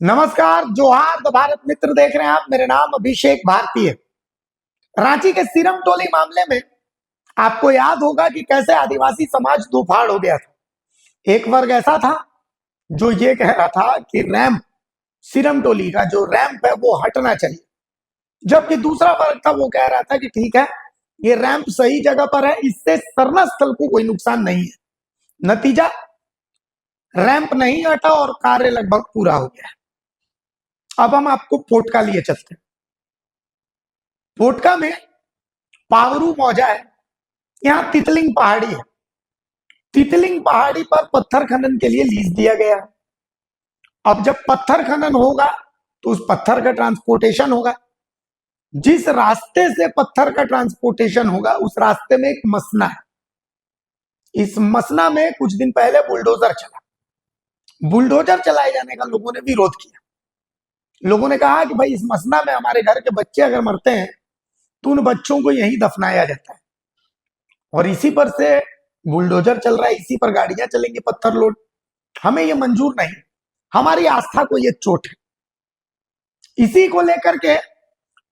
नमस्कार, जोहार भारत मित्र देख रहे हैं आप। मेरे नाम अभिषेक भारती है। रांची के सीरम टोली मामले में आपको याद होगा कि कैसे आदिवासी समाज दो फाड़ हो गया था। एक वर्ग ऐसा था जो ये कह रहा था कि रैंप, सीरम टोली का जो रैंप है वो हटना चाहिए, जबकि दूसरा वर्ग था वो कह रहा था कि ठीक है, ये रैंप सही जगह पर है, इससे सरना स्थल को कोई नुकसान नहीं है। नतीजा, रैंप नहीं हटा और कार्य लगभग पूरा हो गया। अब हम आपको पोटका लिए चलते हैं। पोटका में पावरू मौजा है। यहाँ तितलिंग पहाड़ी है। तितलिंग पहाड़ी पर पत्थर खनन के लिए लीज दिया गया। अब जब पत्थर खनन होगा तो उस पत्थर का ट्रांसपोर्टेशन होगा। जिस रास्ते से पत्थर का ट्रांसपोर्टेशन होगा उस रास्ते में एक मसना है। इस मसना में कुछ दिन पहले बुलडोजर चला। बुलडोजर चलाए जाने का लोगों ने विरोध किया। लोगों ने कहा कि भाई, इस मसना में हमारे घर के बच्चे अगर मरते हैं तो उन बच्चों को यहीं दफनाया जाता है, और इसी पर से बुलडोजर चल रहा है, इसी पर गाड़ियां चलेंगी पत्थर लोड। हमें ये मंजूर नहीं, हमारी आस्था को ये चोट है। इसी को लेकर के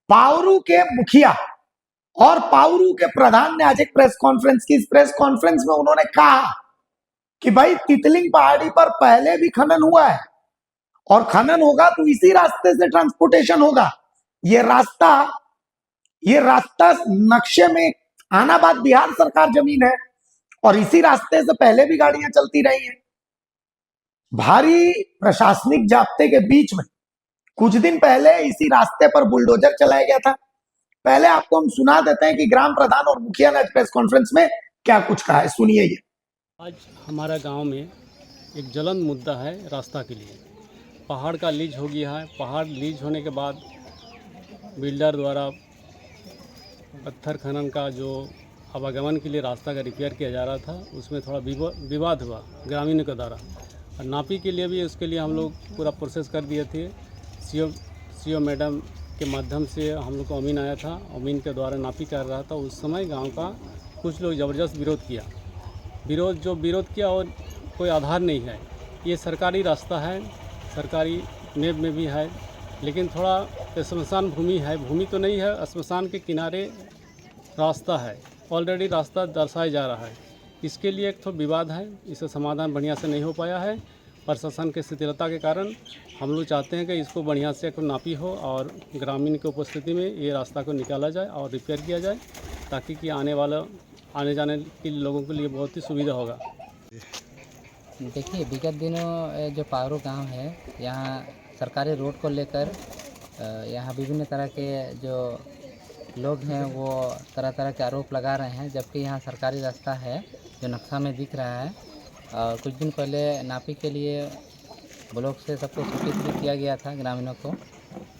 पावरू के मुखिया और पावरू के प्रधान ने आज एक प्रेस कॉन्फ्रेंस की। इस प्रेस कॉन्फ्रेंस में उन्होंने कहा कि भाई, तितलिंग पहाड़ी पर पहले भी खनन हुआ है और खनन होगा तो इसी रास्ते से ट्रांसपोर्टेशन होगा। ये रास्ता नक्शे में आनाबाद बिहार सरकार जमीन है और इसी रास्ते से पहले भी गाड़ियां चलती रही हैं। भारी प्रशासनिक जाब्ते के बीच में कुछ दिन पहले इसी रास्ते पर बुलडोजर चलाया गया था। पहले आपको हम सुना देते हैं कि ग्राम प्रधान और मुखिया ने प्रेस कॉन्फ्रेंस में क्या कुछ कहा है, सुनिए ये। आज हमारा गांव में एक ज्वलंत मुद्दा है रास्ता के लिए। पहाड़ का लीज हो गया है। पहाड़ लीज होने के बाद बिल्डर द्वारा पत्थर खनन का जो आवागमन के लिए रास्ता का रिपेयर किया जा रहा था, उसमें थोड़ा विवाद हुआ ग्रामीणों के द्वारा। और नापी के लिए भी उसके लिए हम लोग पूरा प्रोसेस कर दिए थे। सीओ मैडम के माध्यम से हम लोग को अमीन आया था। अमीन के द्वारा नापी कर रहा था। उस समय गांव का कुछ लोग ज़बरदस्त विरोध किया। विरोध किया और कोई आधार नहीं है। ये सरकारी रास्ता है, सरकारी नेब में भी है, लेकिन थोड़ा श्मशान भूमि है। भूमि तो नहीं है, श्मशान के किनारे रास्ता है। ऑलरेडी रास्ता दर्शाया जा रहा है। इसके लिए एक तो विवाद है, इसका समाधान बढ़िया से नहीं हो पाया है। प्रशासन के शिथिलता के कारण हम लोग चाहते हैं कि इसको बढ़िया से एक नापी हो और ग्रामीण की उपस्थिति में ये रास्ता को निकाला जाए और रिपेयर किया जाए, ताकि कि आने जाने के लोगों के लिए बहुत ही सुविधा होगा। देखिए, विगत दिनों जो पावरू गांव है, यहाँ सरकारी रोड को लेकर यहाँ विभिन्न तरह के जो लोग हैं वो तरह तरह के आरोप लगा रहे हैं, जबकि यहाँ सरकारी रास्ता है जो नक्शा में दिख रहा है। और कुछ दिन पहले नापी के लिए ब्लॉक से सबको सूचित भी किया गया था ग्रामीणों को,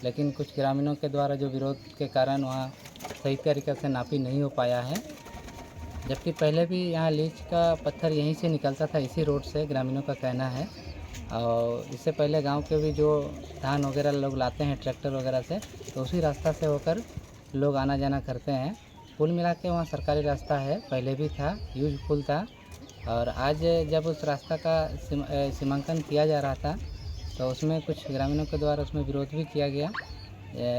लेकिन कुछ ग्रामीणों के द्वारा जो विरोध के कारण वहाँ सही तरीके से नापी नहीं हो पाया है। जबकि पहले भी यहाँ लीच का पत्थर यहीं से निकलता था, इसी रोड से, ग्रामीणों का कहना है। और इससे पहले गांव के भी जो धान वगैरह लोग लाते हैं ट्रैक्टर वगैरह से, तो उसी रास्ता से होकर लोग आना जाना करते हैं। कुल मिला के वहाँ सरकारी रास्ता है, पहले भी था, यूजफुल था। और आज जब उस रास्ता का सीमांकन किया जा रहा था तो उसमें कुछ ग्रामीणों के द्वारा उसमें विरोध भी किया गया,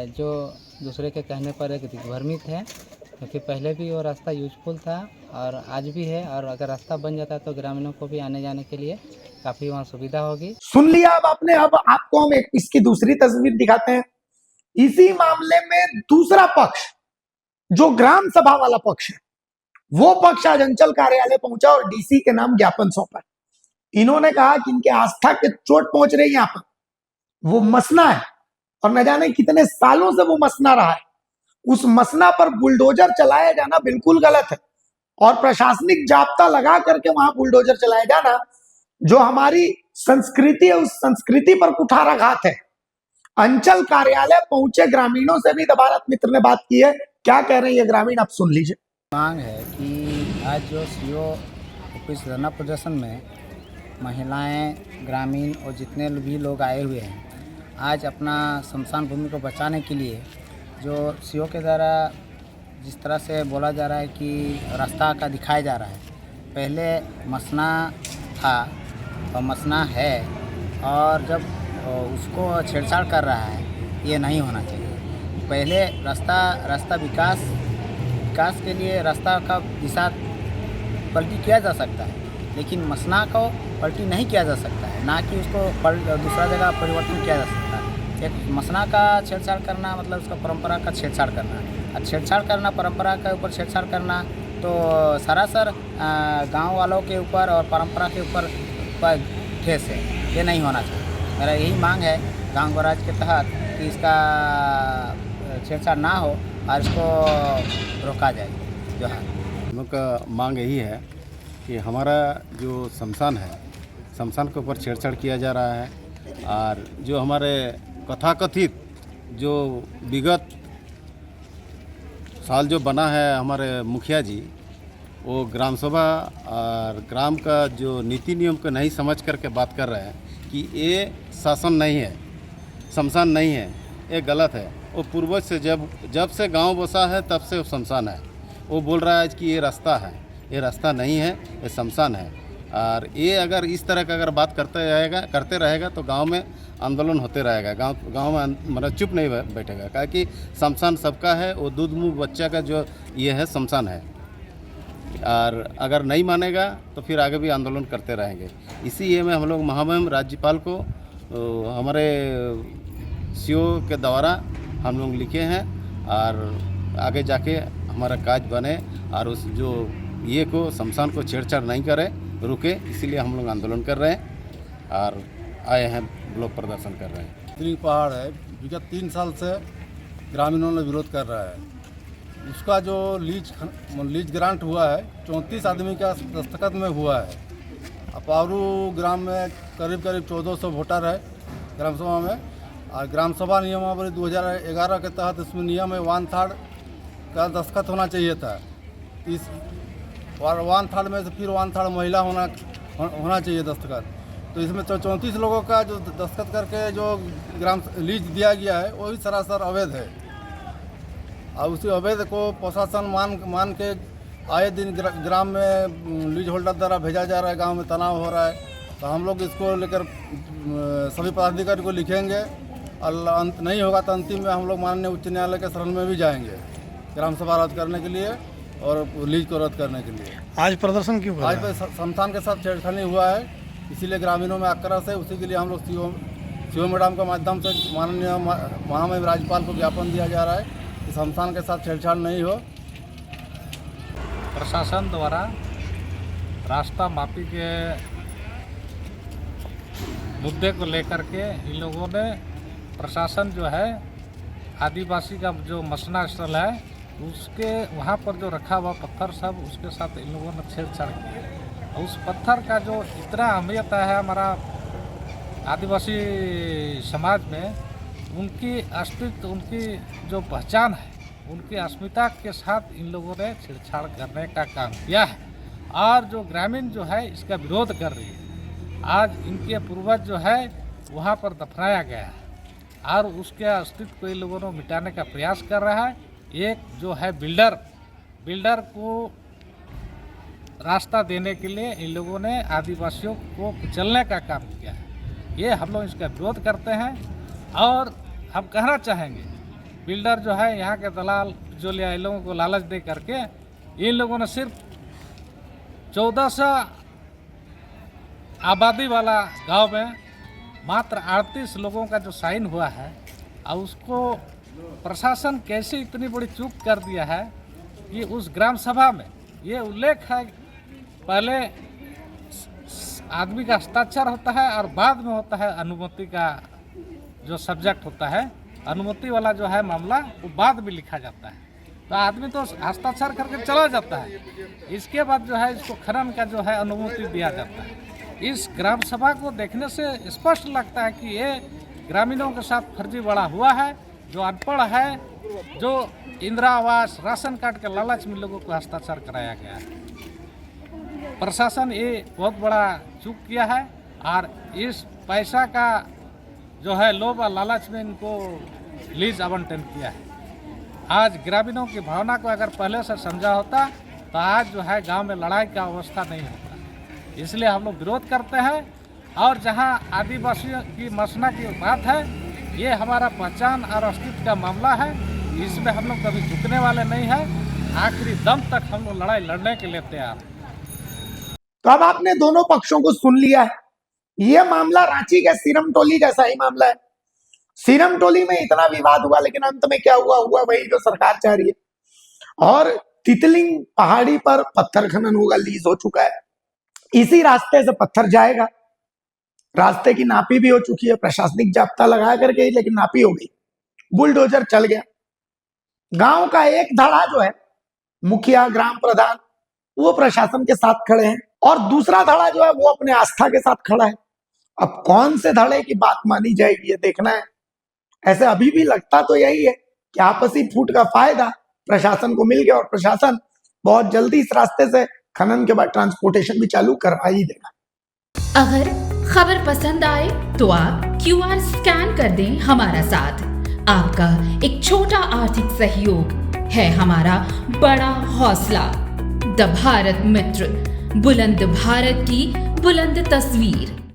जो दूसरे के कहने पर एक दिग्भ्रमित है, क्योंकि पहले भी वो रास्ता यूजफुल था और आज भी है। और अगर रास्ता बन जाता तो ग्रामीणों को भी आने जाने के लिए काफ़ी वहाँ सुविधा होगी। सुन लिया अब आपने। अब आपको हम एक इसकी दूसरी तस्वीर दिखाते हैं। इसी मामले में दूसरा पक्ष, जो ग्राम सभा वाला पक्ष है, वो पक्ष आज अंचल कार्यालय पहुंचा और डीसी के नाम ज्ञापन सौंपा। इन्होंने कहा कि इनके आस्था के चोट पहुंच रही है यहाँ पर। वो मसना है और न जाने कितने सालों से वो मसना रहा है। उस मसना पर बुलडोजर चलाया जाना बिल्कुल गलत है, और प्रशासनिक जाब्ता लगा करके वहां बुलडोजर चलाया जाना जो हमारी संस्कृति है, उस संस्कृति पर कुठाराघात है। अंचल कार्यालय पहुंचे ग्रामीणों से भी भारत मित्र ने बात की है। क्या कह रहे हैं ये ग्रामीण, आप सुन लीजिए। मांग है कि आज जो सीओ ऑफिस धरना प्रदर्शन में महिलाएं, ग्रामीण और जितने भी लोग आए हुए हैं, आज अपना शमशान भूमि को बचाने के लिए जो सीओ के द्वारा जिस तरह से बोला जा रहा है कि रास्ता का दिखाया जा रहा है, पहले मसना था और मसना है, और जब उसको छेड़छाड़ कर रहा है, ये नहीं होना चाहिए। पहले रास्ता विकास के लिए रास्ता का दिशा पलटी किया जा सकता है, लेकिन मसना को पलटी नहीं किया जा सकता है, ना कि उसको दूसरा जगह परिवर्तन किया जा सकता है। एक मसना का छेड़छाड़ करना मतलब उसका परंपरा का छेड़छाड़ करना, और छेड़छाड़ करना परंपरा के ऊपर छेड़छाड़ करना तो सरासर गांव वालों के ऊपर और परंपरा के ऊपर ठेस है। ये नहीं होना चाहिए। मेरा यही मांग है गांव राज के तहत कि इसका छेड़छाड़ ना हो और इसको रोका जाए। जो है हम लोग का मांग यही है कि हमारा जो शमशान है, शमशान के ऊपर छेड़छाड़ किया जा रहा है, और जो हमारे कथाकथित जो विगत साल जो बना है हमारे मुखिया जी, वो ग्राम सभा और ग्राम का जो नीति नियम को नहीं समझ करके बात कर रहे हैं कि ये शासन नहीं है, शमशान नहीं है, ये गलत है। वो पूर्वज से जब से गांव बसा है तब से वो शमशान है। वो बोल रहा है कि ये रास्ता है, ये रास्ता नहीं है, ये शमशान है। और ये अगर इस तरह का अगर बात करते रहेगा तो गांव में आंदोलन होते रहेगा, गांव में मतलब चुप नहीं बैठेगा, क्या कि शमशान सबका है, वो दूध मुँह बच्चा का जो ये है शमशान है। और अगर नहीं मानेगा तो फिर आगे भी आंदोलन करते रहेंगे। इसी में हम लोग महामहिम राज्यपाल को हमारे सीओ के द्वारा हम लोग लिखे हैं, और आगे जाके हमारा काज बने और उस जो ये को शमशान को छेड़छाड़ नहीं करे, रुके, इसीलिए हम लोग आंदोलन कर रहे हैं और आए हैं, ब्लॉक प्रदर्शन कर रहे हैं। तीन पहाड़ है, विगत 3 साल से ग्रामीणों ने विरोध कर रहा है। उसका जो लीज ग्रांट हुआ है 34 आदमी का दस्तखत में हुआ है। अपारू ग्राम में करीब 1400 वोटर है ग्राम सभा में, और ग्राम सभा नियमावली 2011 के तहत इसमें नियम है 1/3 का दस्तखत होना चाहिए था। इस 1/3 में से फिर 1/3 महिला होना चाहिए दस्तखत। तो इसमें 34 लोगों का जो दस्तखत करके जो ग्राम लीज दिया गया है वही सरासर अवैध है, और उसी अवैध को प्रशासन मान के आए दिन ग्राम में लीज होल्डर द्वारा भेजा जा रहा है, गांव में तनाव हो रहा है। तो हम लोग इसको लेकर सभी पदाधिकारी को लिखेंगे, और अंत नहीं होगा तो अंतिम में हम लोग माननीय उच्च न्यायालय के शरण में भी जाएंगे ग्राम सभा रद्द करने के लिए और लीज को रद्द करने के लिए। आज प्रदर्शन क्यों कर आज रहे हैं? शमशान के साथ छेड़खानी हुआ है, इसीलिए ग्रामीणों में आक्रोश है। उसी के लिए हम लोग सीओ मैडम के माध्यम से माननीय महामहिम राज्यपाल को ज्ञापन दिया जा रहा है कि शमशान के साथ छेड़छाड़ नहीं हो। प्रशासन द्वारा रास्ता मापी के मुद्दे को लेकर के इन लोगों ने, प्रशासन जो है आदिवासी का जो मसना स्थल है उसके वहाँ पर जो रखा हुआ पत्थर सब, उसके साथ इन लोगों ने छेड़छाड़ की। उस पत्थर का जो इतना अहमियत है हमारा आदिवासी समाज में, उनकी अस्तित्व, उनकी जो पहचान है, उनकी अस्मिता के साथ इन लोगों ने छेड़छाड़ करने का काम किया है। और जो ग्रामीण जो है इसका विरोध कर रही है। आज इनके पूर्वज जो है वहाँ पर दफनाया गया है, और उसके अस्तित्व को इन लोगों ने मिटाने का प्रयास कर रहा है। एक जो है बिल्डर को रास्ता देने के लिए इन लोगों ने आदिवासियों को कुचलने का काम किया है। ये हम लोग इसका विरोध करते हैं, और हम कहना चाहेंगे बिल्डर जो है यहाँ के दलाल जो लिया, इन लोगों को लालच दे करके इन लोगों ने सिर्फ 1400 आबादी वाला गांव में मात्र 38 लोगों का जो साइन हुआ है, और उसको प्रशासन कैसे इतनी बड़ी चूक कर दिया है कि उस ग्राम सभा में ये उल्लेख है पहले आदमी का हस्ताक्षर होता है और बाद में होता है अनुमति का जो सब्जेक्ट होता है, अनुमति वाला जो है मामला वो बाद में लिखा जाता है। तो आदमी तो हस्ताक्षर करके चला जाता है, इसके बाद जो है इसको खनन का जो है अनुमति दिया जाता है। इस ग्राम सभा को देखने से स्पष्ट लगता है कि ये ग्रामीणों के साथ फर्जी बड़ा हुआ है। जो अनपढ़ है, जो इंदिरा आवास राशन कार्ड के लालच में लोगों को हस्ताक्षर कराया गया है। प्रशासन ये बहुत बड़ा चूक किया है, और इस पैसा का जो है लोभ और लालच में इनको लीज आवंटन किया है। आज ग्रामीणों की भावना को अगर पहले से समझा होता तो आज जो है गांव में लड़ाई का अवस्था नहीं होता। इसलिए हम लोग विरोध करते हैं, और जहाँ आदिवासियों की मसना की बात है, ये हमारा पहचान और अस्तित्व का मामला है। इसमें हम लोग कभी झुकने वाले नहीं हैं। आखिरी दम तक हम लोग लड़ाई लड़ने के लिए तैयार हैं। तो अब आपने दोनों पक्षों को सुन लिया है। यह मामला रांची के सीरम टोली जैसा ही मामला है। सीरम टोली में इतना विवाद हुआ, लेकिन अंत में क्या हुआ वही जो सरकार चाह रही है। और तितलिंग पहाड़ी पर पत्थर खनन होगा, लीज हो चुका है। इसी रास्ते से पत्थर जाएगा। रास्ते की नापी भी हो चुकी है, प्रशासनिक जाब्ता लगा करके ही, लेकिन नापी हो गई, बुलडोजर चल गया। गांव का एक धड़ा जो है, मुखिया ग्राम प्रधान, वो प्रशासन के साथ खड़े हैं, और दूसरा धड़ा जो है वो अपने आस्था के साथ खड़ा है। अब कौन से धड़े की बात मानी जाएगी ये देखना है। ऐसे अभी भी लगता तो यही है कि आपसी फूट का फायदा प्रशासन को मिल गया और प्रशासन बहुत जल्दी इस रास्ते से खनन के बाद ट्रांसपोर्टेशन भी चालू करवा ही देगा। अगर खबर पसंद आए तो आप QR स्कैन कर दें हमारा साथ। आपका एक छोटा आर्थिक सहयोग है हमारा बड़ा हौसला। द भारत मित्र, बुलंद भारत की बुलंद तस्वीर।